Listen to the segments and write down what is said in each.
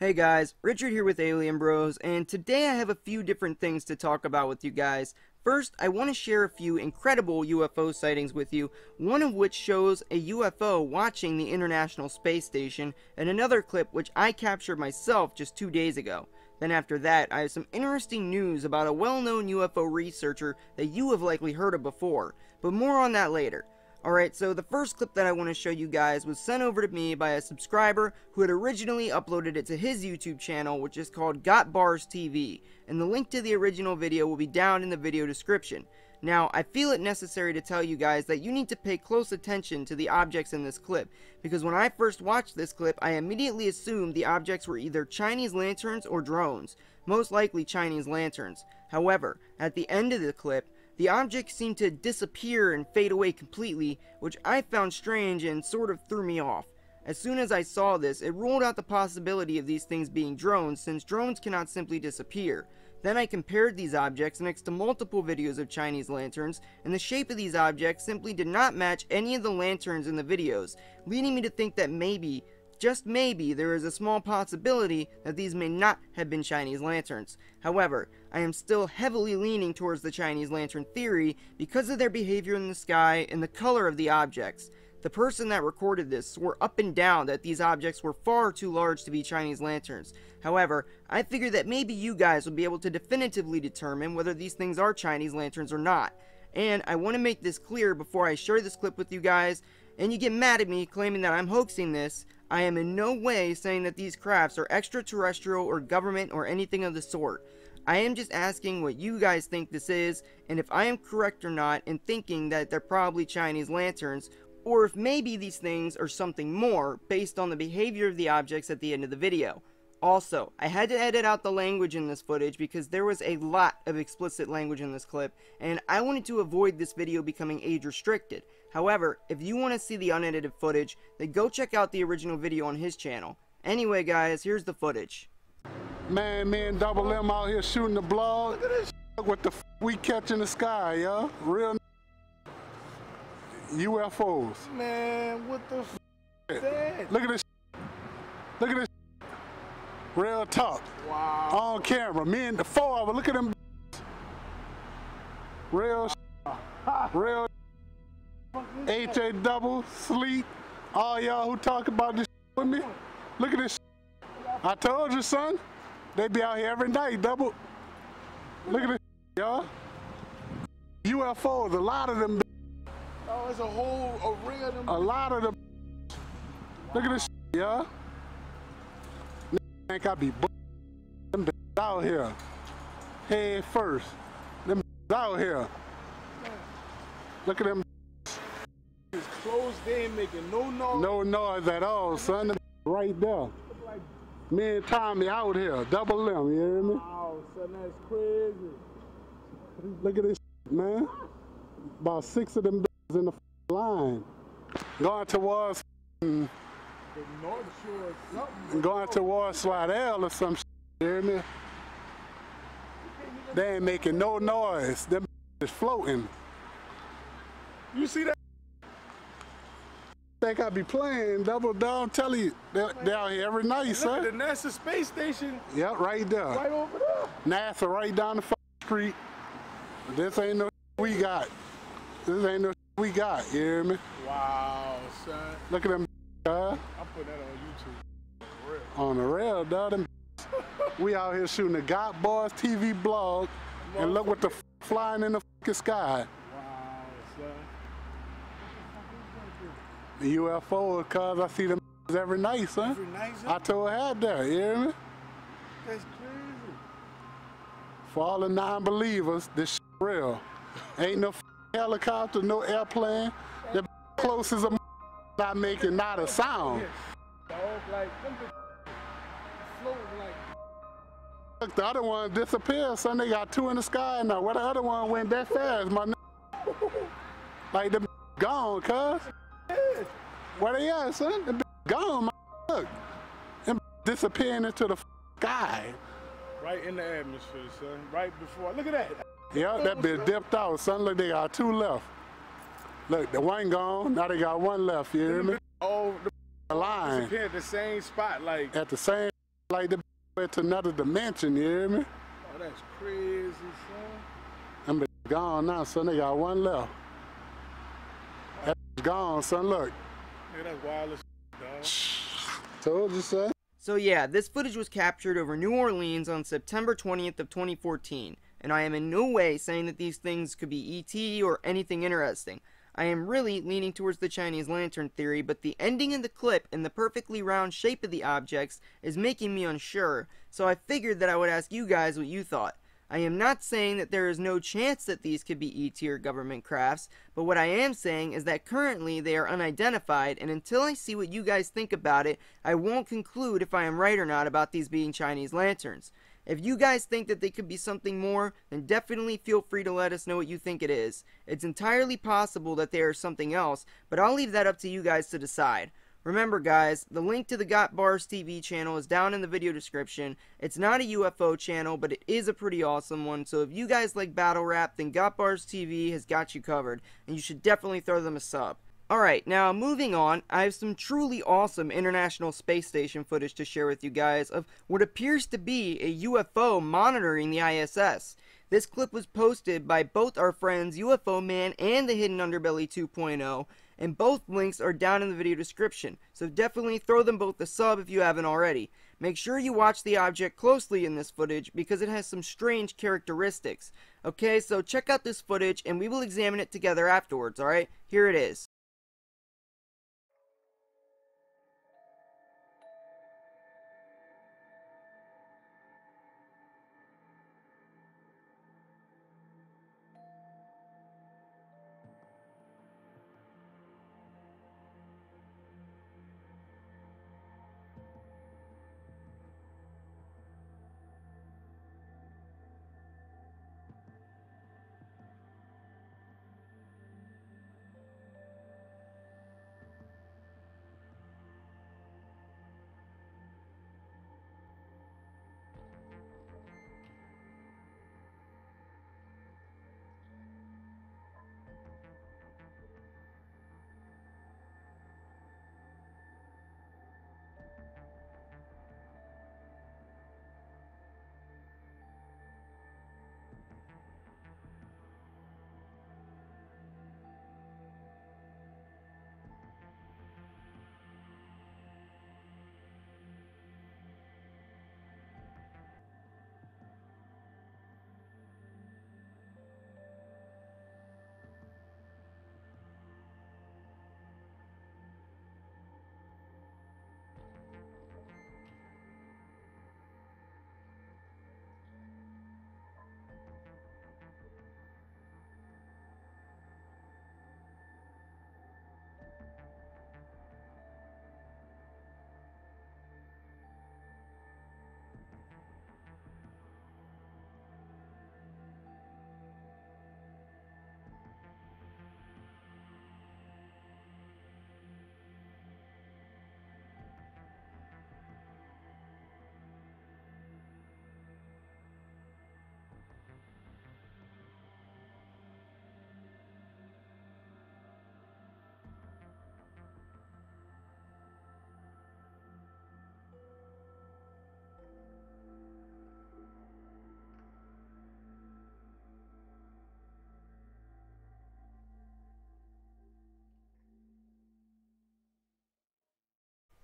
Hey guys, Richard here with Alien Bros, and today I have a few different things to talk about with you guys. First, I want to share a few incredible UFO sightings with you, one of which shows a UFO watching the International Space Station, and another clip which I captured myself just 2 days ago. Then after that, I have some interesting news about a well-known UFO researcher that you have likely heard of before, but more on that later. Alright, so the first clip that I want to show you guys was sent over to me by a subscriber who had originally uploaded it to his YouTube channel, which is called Got Bars TV, and the link to the original video will be down in the video description. Now, I feel it necessary to tell you guys that you need to pay close attention to the objects in this clip, because when I first watched this clip, I immediately assumed the objects were either Chinese lanterns or drones, most likely Chinese lanterns. However, at the end of the clip, the objects seemed to disappear and fade away completely, which I found strange and sort of threw me off. As soon as I saw this, it ruled out the possibility of these things being drones, since drones cannot simply disappear. Then I compared these objects next to multiple videos of Chinese lanterns, and the shape of these objects simply did not match any of the lanterns in the videos, leading me to think that maybe, just maybe, there is a small possibility that these may not have been Chinese lanterns. However, I am still heavily leaning towards the Chinese lantern theory because of their behavior in the sky and the color of the objects. The person that recorded this swore up and down that these objects were far too large to be Chinese lanterns. However, I figured that maybe you guys will be able to definitively determine whether these things are Chinese lanterns or not. And I want to make this clear before I share this clip with you guys, and you get mad at me claiming that I'm hoaxing this. I am in no way saying that these crafts are extraterrestrial or government or anything of the sort. I am just asking what you guys think this is, and if I am correct or not in thinking that they're probably Chinese lanterns, or if maybe these things are something more based on the behavior of the objects at the end of the video. Also, I had to edit out the language in this footage because there was a lot of explicit language in this clip, and I wanted to avoid this video becoming age restricted. However, if you want to see the unedited footage, then go check out the original video on his channel. Anyway guys, here's the footage. Man, me and Double M out here shooting the blog. Look at this what the we catch in the sky, yo. Real UFOs. Man, what the is that? Look at this. Look at this. Real talk. Wow. On camera. Me and the four of them. Look at them. Real real HA double, sleep. All y'all who talk about this with me. Look at this. I told you, son. They be out here every night, double. Look at this, y'all. UFOs, a lot of them. Oh, it's a whole array of them. A lot of them. Look at this, y'all. Think I be them out here. Head first. Them out here. Look at them. It's closed, they ain't making no noise. No noise at all, son. Them right there. Me and Tommy out here. Double M, you hear me? Wow, son, that's crazy. Look at this, man. About 6 of them in the line. Going towards The North Shore or something. going towards Slidell or some shit, you hear me? They ain't making no noise. Them is floating. You see that? Think I be playing double down, tell you they're out here every night, Look son. at the NASA space station Yep, right there. right over there. NASA right down the street. This ain't no we got. This ain't no we got, you hear me? Wow, son. Look at them, I put that on YouTube. For real. on the rail, dog. Them we out here shooting the Got Boys TV blog, and look what the flying in the fucking sky. Wow, son. The UFO, cause I see them every night, son. Every night, son? I told her that, you hear me? That's crazy. For all the non-believers, this shit real. Ain't no helicopter, no airplane. The closest of not making not a sound. Dog, like, them floating like. Look, the other one disappeared, son. They got 2 in the sky now. Where the other one went that fast, my nigga? Like, them gone, cuz. Where they at, son? Them gone, my look. Them disappearing into the sky. Right in the atmosphere, son. Right before. Look at that. Yeah, that bitch dipped out, son. Look, they got 2 left. Look, the one gone, now they got 1 left, you hear me? Oh, The line disappeared at the same spot, like. at the same like the went to another dimension, you hear me? Oh, that's crazy, son. I'm gone now, son. They got one left. That's gone, son. Look. Yeah, that's wild as dog. Told you, son. So yeah, this footage was captured over New Orleans on September 20th of 2014, and I am in no way saying that these things could be ET or anything interesting. I am really leaning towards the Chinese lantern theory, but the ending of the clip and the perfectly round shape of the objects is making me unsure, so I figured that I would ask you guys what you thought. I am not saying that there is no chance that these could be ET or government crafts, but what I am saying is that currently they are unidentified, and until I see what you guys think about it, I won't conclude if I am right or not about these being Chinese lanterns. If you guys think that they could be something more, then definitely feel free to let us know what you think it is. It's entirely possible that they are something else, but I'll leave that up to you guys to decide. Remember guys, the link to the Got Bars TV channel is down in the video description. It's not a UFO channel, but it is a pretty awesome one, so if you guys like battle rap, then Got Bars TV has got you covered, and you should definitely throw them a sub. Alright, now moving on, I have some truly awesome International Space Station footage to share with you guys of what appears to be a UFO monitoring the ISS. This clip was posted by both our friends UFO Man and the Hidden Underbelly 2.0, and both links are down in the video description, so definitely throw them both a sub if you haven't already. Make sure you watch the object closely in this footage because it has some strange characteristics. Okay, so check out this footage and we will examine it together afterwards, alright? Here it is.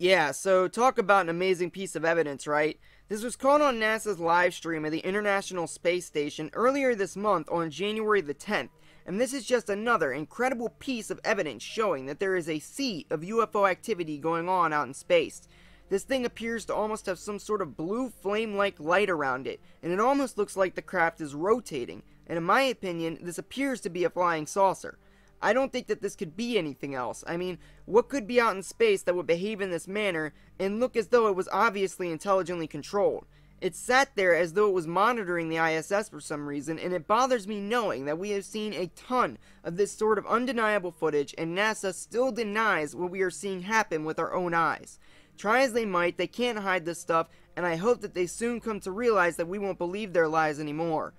Yeah, so talk about an amazing piece of evidence, right? This was caught on NASA's live stream of the International Space Station earlier this month on January the 10th, and this is just another incredible piece of evidence showing that there is a sea of UFO activity going on out in space. This thing appears to almost have some sort of blue flame-like light around it, and it almost looks like the craft is rotating, and in my opinion, this appears to be a flying saucer. I don't think that this could be anything else. I mean, what could be out in space that would behave in this manner and look as though it was obviously intelligently controlled? It sat there as though it was monitoring the ISS for some reason, and it bothers me knowing that we have seen a ton of this sort of undeniable footage and NASA still denies what we are seeing happen with our own eyes. Try as they might, they can't hide this stuff, and I hope that they soon come to realize that we won't believe their lies anymore.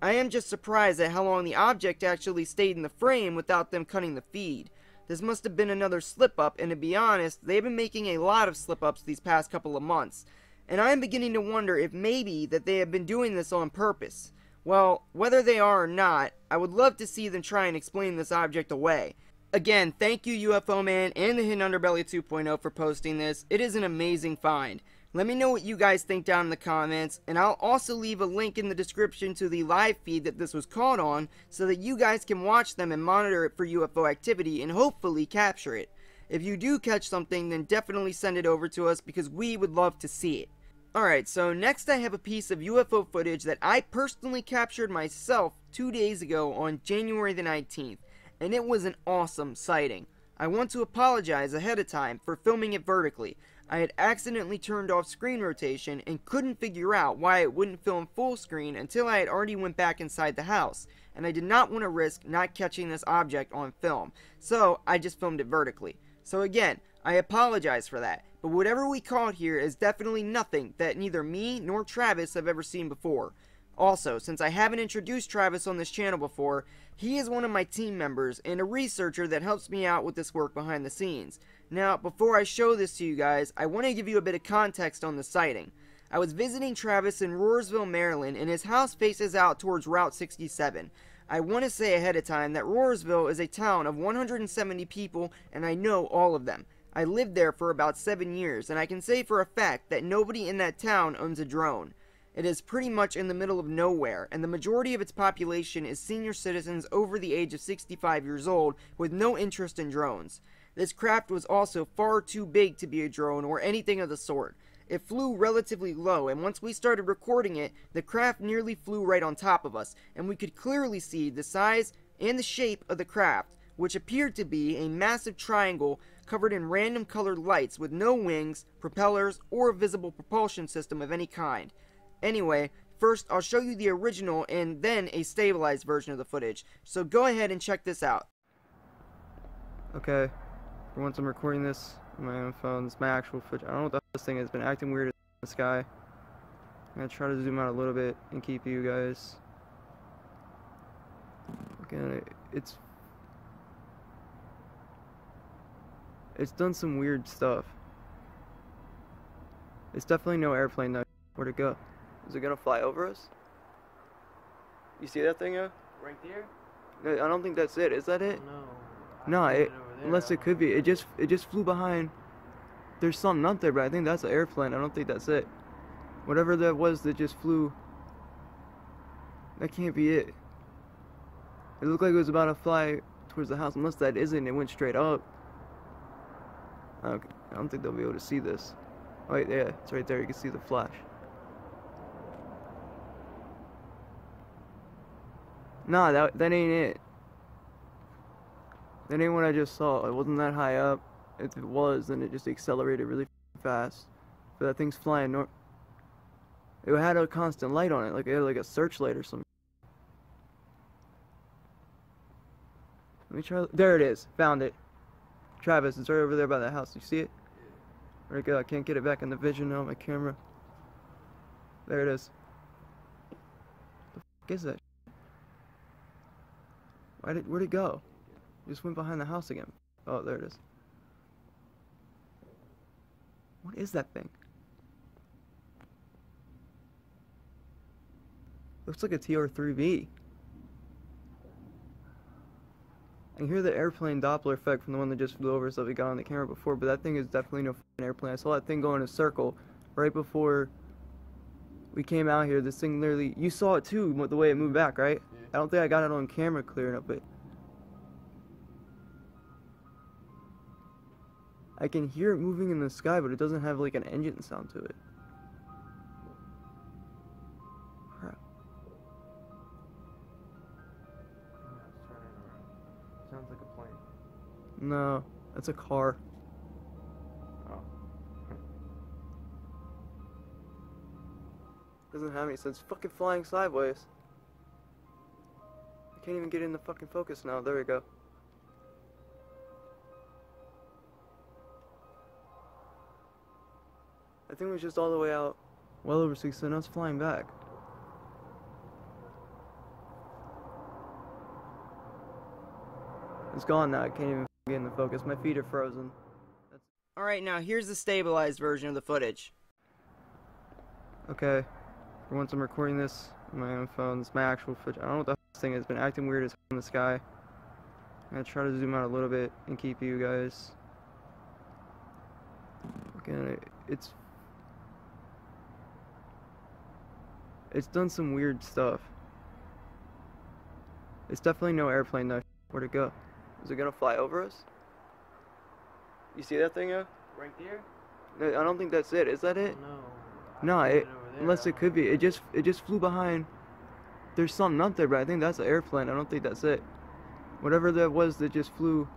I am just surprised at how long the object actually stayed in the frame without them cutting the feed. This must have been another slip-up, and to be honest, they've been making a lot of slip-ups these past couple of months. and I am beginning to wonder if maybe that they have been doing this on purpose. Well, whether they are or not, I would love to see them try and explain this object away. Again, thank you UFO Man and the Hidden Underbelly 2.0 for posting this. It is an amazing find. Let me know what you guys think down in the comments, and I'll also leave a link in the description to the live feed that this was caught on, so that you guys can watch them and monitor it for UFO activity and hopefully capture it. If you do catch something, then definitely send it over to us because we would love to see it. Alright, so next I have a piece of UFO footage that I personally captured myself 2 days ago on January the 19th, and it was an awesome sighting. I want to apologize ahead of time for filming it vertically. I had accidentally turned off screen rotation and couldn't figure out why it wouldn't film full screen until I had already went back inside the house, and I did not want to risk not catching this object on film, so I just filmed it vertically. So again, I apologize for that, but whatever we caught here is definitely nothing that neither me nor Travis have ever seen before. Also, since I haven't introduced Travis on this channel before, he is one of my team members and a researcher that helps me out with this work behind the scenes. Now, before I show this to you guys, I want to give you a bit of context on the sighting. I was visiting Travis in Roarsville, Maryland, and his house faces out towards Route 67. I want to say ahead of time that Roarsville is a town of 170 people, and I know all of them. I lived there for about 7 years, and I can say for a fact that nobody in that town owns a drone. It is pretty much in the middle of nowhere, and the majority of its population is senior citizens over the age of 65 years old with no interest in drones. This craft was also far too big to be a drone or anything of the sort. It flew relatively low, and once we started recording it, the craft nearly flew right on top of us, and we could clearly see the size and the shape of the craft, which appeared to be a massive triangle covered in random colored lights with no wings, propellers, or a visible propulsion system of any kind. Anyway, first I'll show you the original and then a stabilized version of the footage, so go ahead and check this out. Okay, for once I'm recording this on my own phone. It's my actual footage. I don't know what this thing has been acting weird in the sky. I'm gonna try to zoom out a little bit and keep you guys. Again, it's done some weird stuff. It's definitely no airplane though. Where'd it go? Is it gonna fly over us? You see that thing, yo? Right there? I don't think that's it. Is that it? No. No, unless it could be. It just flew behind. There's something up there, but I think that's an airplane. I don't think that's it. Whatever that was that just flew. That can't be it. It looked like it was about to fly towards the house. Unless that isn't, it went straight up. Okay. I don't think they'll be able to see this. Oh, wait, yeah, it's right there. You can see the flash. Nah, that ain't it. That ain't what I just saw. It wasn't that high up. If it was, then it just accelerated really fast. But that thing's flying it had a constant light on it, like it had like a searchlight or something. Let me try. There it is. Found it. Travis, it's right over there by the house. You see it? Where'd it go? I can't get it back in the vision now on my camera. There it is. The fuck is that? Where'd it go? It just went behind the house again. Oh, there it is. What is that thing? Looks like a TR-3B. I can hear the airplane Doppler effect from the one that just flew over, so we got on the camera before, but that thing is definitely no f***ing airplane. I saw that thing go in a circle right before we came out here. This thing literally, you saw it too, the way it moved back, right? Yeah. I don't think I got it on camera clear enough, but I can hear it moving in the sky, but it doesn't have like an engine sound to it. Crap. Sounds like a plane. No, that's a car. Oh. Doesn't have any sense. Fucking flying sideways. I can't even get in the fucking focus now. There we go. That thing was just all the way out, well over 6, so now it's flying back. It's gone now. I can't even get in the focus. My feet are frozen. Alright, now here's the stabilized version of the footage. Okay. For once I'm recording this on my own phone. It's my actual footage. I don't know what the this thing has been acting weird as in the sky. I'm gonna try to zoom out a little bit and keep you guys. Again, it's done some weird stuff. It's definitely no airplane though. Where'd it go? Is it gonna fly over us? You see that thing, Right there? I don't think that's it. Is that it? No. No, unless it could be. It just flew behind. There's something up there, but I think that's an airplane. I don't think that's it. Whatever that was that just flew.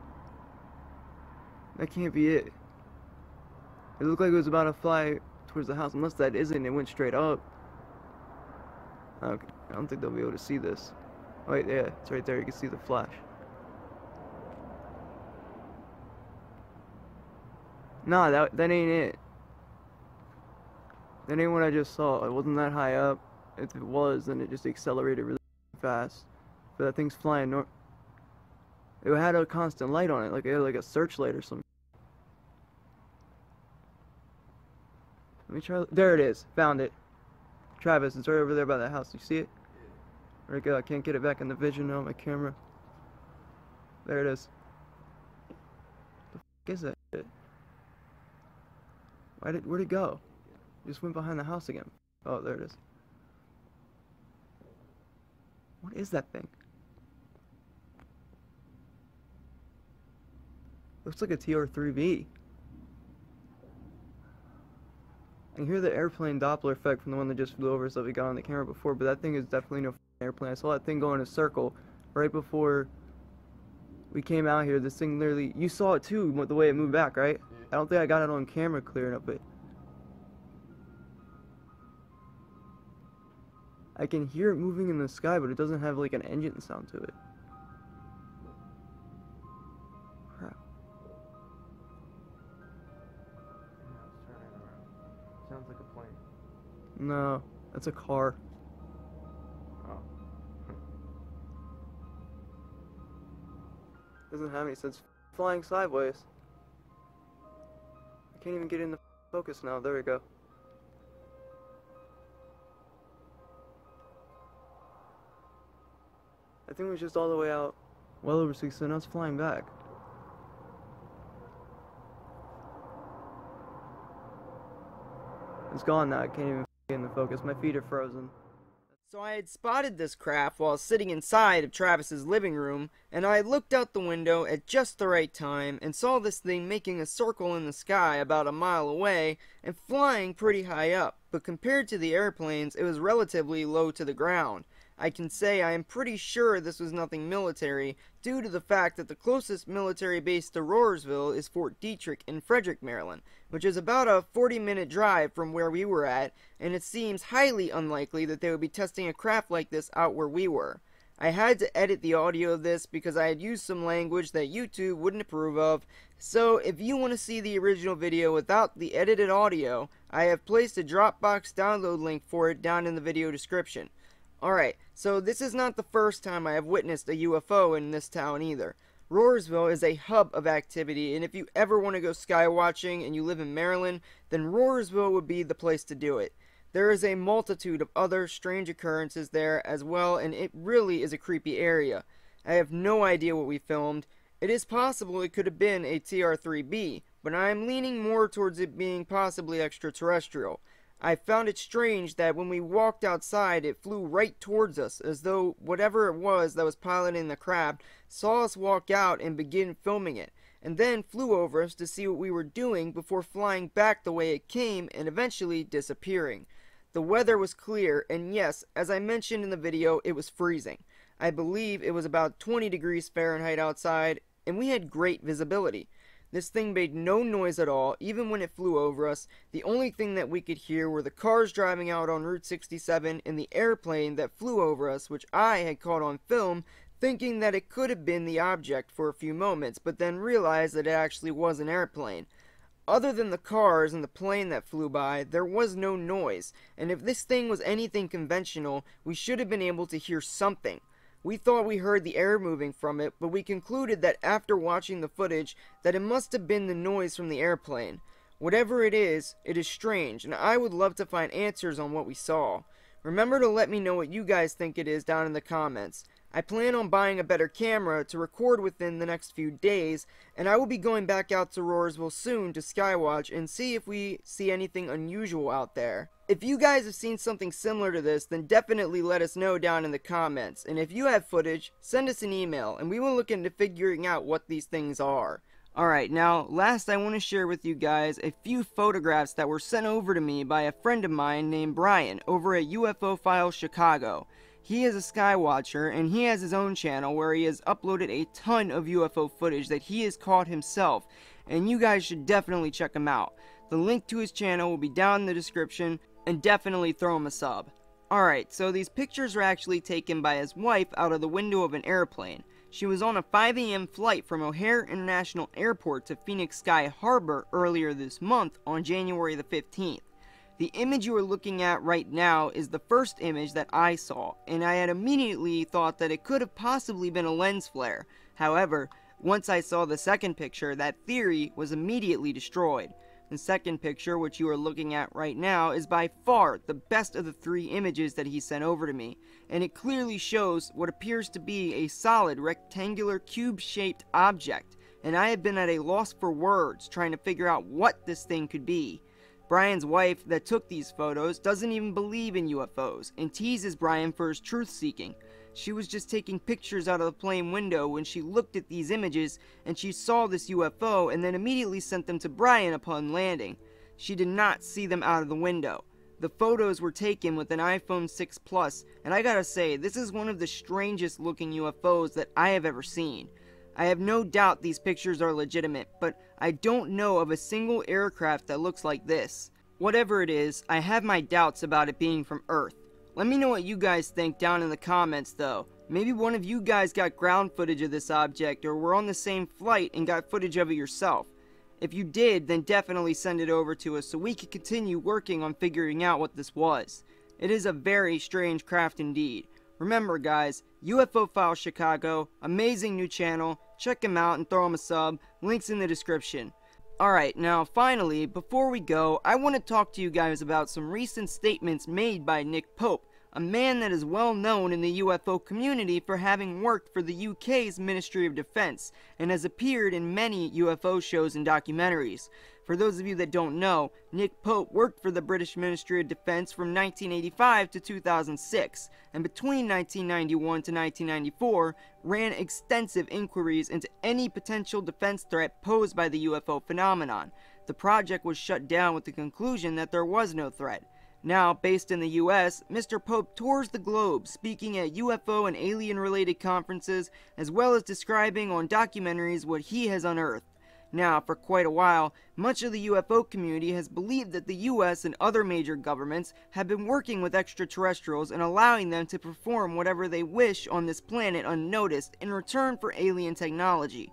That can't be it. It looked like it was about to fly towards the house. Unless that isn't, it went straight up. Okay, I don't think they'll be able to see this. Oh, wait, yeah, it's right there. You can see the flash. Nah, that ain't it. That ain't what I just saw. It wasn't that high up. If it was, then it just accelerated really fast. But that thing's flying north. It had a constant light on it, like it had like a searchlight or something. Let me try. There it is. Found it. Travis, it's right over there by the house. You see it? Where'd it go? I can't get it back in the vision on my camera. There it is. The f is that shit? Where'd it go? It just went behind the house again. Oh, there it is. What is that thing? Looks like a TR-3B. I can hear the airplane Doppler effect from the one that just flew over, so we got on the camera before, but that thing is definitely no airplane. I saw that thing go in a circle right before we came out here. This thing literally, you saw it too, the way it moved back, right? Yeah. I don't think I got it on camera clear enough, but I can hear it moving in the sky, but it doesn't have like an engine sound to it. Crap. Sounds like a plane. No, that's a car. Oh. Doesn't have any sense. Flying sideways. I can't even get in the focus now. There we go. I think it was just all the way out, well over 6, and now it's flying back. It's gone now. I can't even get in the focus. My feet are frozen. So I had spotted this craft while sitting inside of Travis's living room, and I looked out the window at just the right time and saw this thing making a circle in the sky about a mile away and flying pretty high up, but compared to the airplanes, it was relatively low to the ground. I can say I am pretty sure this was nothing military, due to the fact that the closest military base to Rohrersville is Fort Detrick in Frederick, Maryland, which is about a 40-minute drive from where we were at, and it seems highly unlikely that they would be testing a craft like this out where we were. I had to edit the audio of this because I had used some language that YouTube wouldn't approve of, so if you want to see the original video without the edited audio, I have placed a Dropbox download link for it down in the video description. Alright, so this is not the first time I have witnessed a UFO in this town either. Rohrersville is a hub of activity, and if you ever want to go sky watching and you live in Maryland, then Rohrersville would be the place to do it. There is a multitude of other strange occurrences there as well, and it really is a creepy area. I have no idea what we filmed. It is possible it could have been a TR-3B, but I am leaning more towards it being possibly extraterrestrial. I found it strange that when we walked outside, it flew right towards us, as though whatever it was that was piloting the craft saw us walk out and begin filming it, and then flew over us to see what we were doing before flying back the way it came and eventually disappearing. The weather was clear, and yes, as I mentioned in the video, it was freezing. I believe it was about 20 degrees Fahrenheit outside, and we had great visibility. This thing made no noise at all, even when it flew over us. The only thing that we could hear were the cars driving out on Route 67 and the airplane that flew over us, which I had caught on film, thinking that it could have been the object for a few moments, but then realized that it actually was an airplane. Other than the cars and the plane that flew by, there was no noise, and if this thing was anything conventional, we should have been able to hear something. We thought we heard the air moving from it, but we concluded that after watching the footage that it must have been the noise from the airplane. Whatever it is strange, and I would love to find answers on what we saw. Remember to let me know what you guys think it is down in the comments. I plan on buying a better camera to record within the next few days, and I will be going back out to Roarsville soon to skywatch and see if we see anything unusual out there. If you guys have seen something similar to this, then definitely let us know down in the comments, and if you have footage, send us an email, and we will look into figuring out what these things are. Alright, now, last I want to share with you guys a few photographs that were sent over to me by a friend of mine named Brian over at UFO Files Chicago. He is a skywatcher, and he has his own channel where he has uploaded a ton of UFO footage that he has caught himself, and you guys should definitely check him out. The link to his channel will be down in the description, and definitely throw him a sub. Alright, so these pictures were actually taken by his wife out of the window of an airplane. She was on a 5 a.m. flight from O'Hare International Airport to Phoenix Sky Harbor earlier this month on January the 15th. The image you are looking at right now is the first image that I saw, and I had immediately thought that it could have possibly been a lens flare. However, once I saw the second picture, that theory was immediately destroyed. The second picture, which you are looking at right now, is by far the best of the 3 images that he sent over to me, and it clearly shows what appears to be a solid rectangular cube-shaped object, and I have been at a loss for words trying to figure out what this thing could be. Brian's wife that took these photos doesn't even believe in UFOs, and teases Brian for his truth-seeking. She was just taking pictures out of the plane window when she looked at these images, and she saw this UFO and then immediately sent them to Brian upon landing. She did not see them out of the window. The photos were taken with an iPhone 6 Plus, and I gotta say, this is one of the strangest looking UFOs that I have ever seen. I have no doubt these pictures are legitimate, but I don't know of a single aircraft that looks like this. Whatever it is, I have my doubts about it being from Earth. Let me know what you guys think down in the comments though. Maybe one of you guys got ground footage of this object, or were on the same flight and got footage of it yourself. If you did, then definitely send it over to us so we can continue working on figuring out what this was. It is a very strange craft indeed. Remember guys, UFO Files Chicago, amazing new channel, check him out and throw him a sub, links in the description. Alright, now finally, before we go, I want to talk to you guys about some recent statements made by Nick Pope, a man that is well known in the UFO community for having worked for the UK's Ministry of Defence, and has appeared in many UFO shows and documentaries. For those of you that don't know, Nick Pope worked for the British Ministry of Defence from 1985 to 2006, and between 1991 to 1994, ran extensive inquiries into any potential defense threat posed by the UFO phenomenon. The project was shut down with the conclusion that there was no threat. Now, based in the US, Mr. Pope tours the globe, speaking at UFO and alien-related conferences, as well as describing on documentaries what he has unearthed. Now, for quite a while, much of the UFO community has believed that the US and other major governments have been working with extraterrestrials and allowing them to perform whatever they wish on this planet unnoticed in return for alien technology.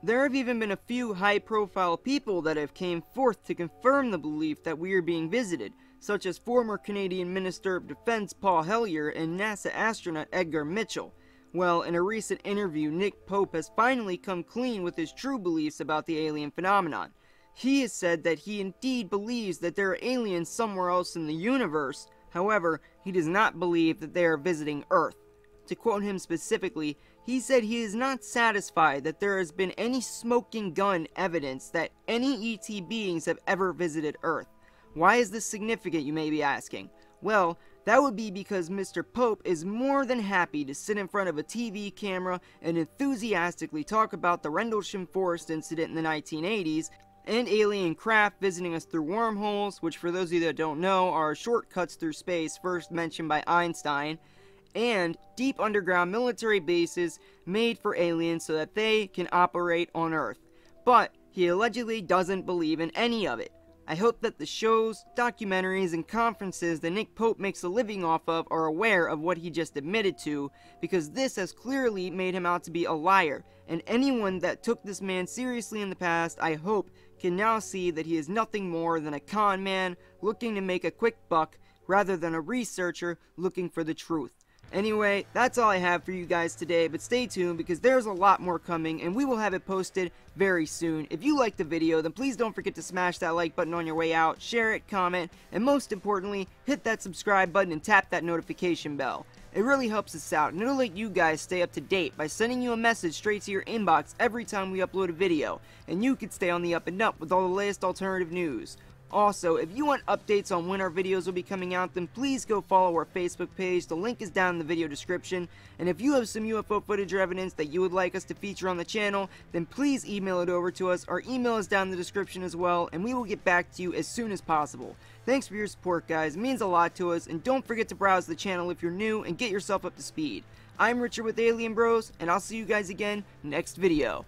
There have even been a few high-profile people that have came forth to confirm the belief that we are being visited, such as former Canadian Minister of Defense Paul Hellyer and NASA astronaut Edgar Mitchell. Well, in a recent interview, Nick Pope has finally come clean with his true beliefs about the alien phenomenon. He has said that he indeed believes that there are aliens somewhere else in the universe. However, he does not believe that they are visiting Earth. To quote him specifically, he said he is not satisfied that there has been any smoking gun evidence that any ET beings have ever visited Earth. Why is this significant, you may be asking? Well, that would be because Mr. Pope is more than happy to sit in front of a TV camera and enthusiastically talk about the Rendlesham Forest incident in the 1980s, and alien craft visiting us through wormholes, which for those of you that don't know are shortcuts through space first mentioned by Einstein, and deep underground military bases made for aliens so that they can operate on Earth. But he allegedly doesn't believe in any of it. I hope that the shows, documentaries, and conferences that Nick Pope makes a living off of are aware of what he just admitted to, because this has clearly made him out to be a liar, and anyone that took this man seriously in the past, I hope, can now see that he is nothing more than a con man looking to make a quick buck, rather than a researcher looking for the truth. Anyway, that's all I have for you guys today, but stay tuned because there's a lot more coming and we will have it posted very soon. If you liked the video, then please don't forget to smash that like button on your way out, share it, comment, and most importantly, hit that subscribe button and tap that notification bell. It really helps us out and it'll let you guys stay up to date by sending you a message straight to your inbox every time we upload a video, and you can stay on the up and up with all the latest alternative news. Also, if you want updates on when our videos will be coming out, then please go follow our Facebook page. The link is down in the video description. And if you have some UFO footage or evidence that you would like us to feature on the channel, then please email it over to us. Our email is down in the description as well, and we will get back to you as soon as possible. Thanks for your support, guys. It means a lot to us, and don't forget to browse the channel if you're new and get yourself up to speed. I'm Richard with Alien Bros, and I'll see you guys again next video.